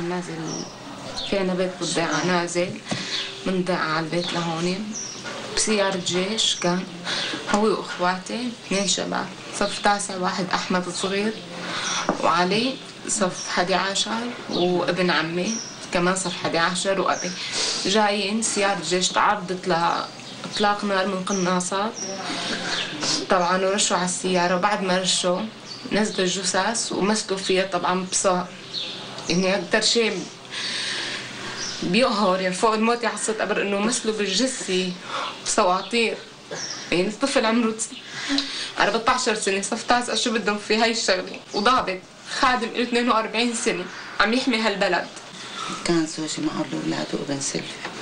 نازل كان بيت بالضيعة، نازل من ضيعة على البيت لهون بسيارة جيش. كان هو واخواتي 2 شباب، صف تاسع واحد احمد الصغير، وعلي صف 11، وابن عمي كمان صف 11، وابي. جايين سيارة جيش تعرضت لإطلاق نار من قناصات طبعا، ورشوا على السيارة، وبعد ما رشوا نزلوا الجثث ومسكوا فيها طبعا بصار. يعني أكتر شيء بيقهر يعني فوق الموت يا حصة قبر إنه مسلوا بالجثة سواطير. يعني الطفل عمره 14 سنة، صف تاسع، شو بدهم في هاي الشغلة؟ وضابط خادم له 42 سنة عم يحمي هالبلد. كان زوجي معه الأولاد وابن سلفي.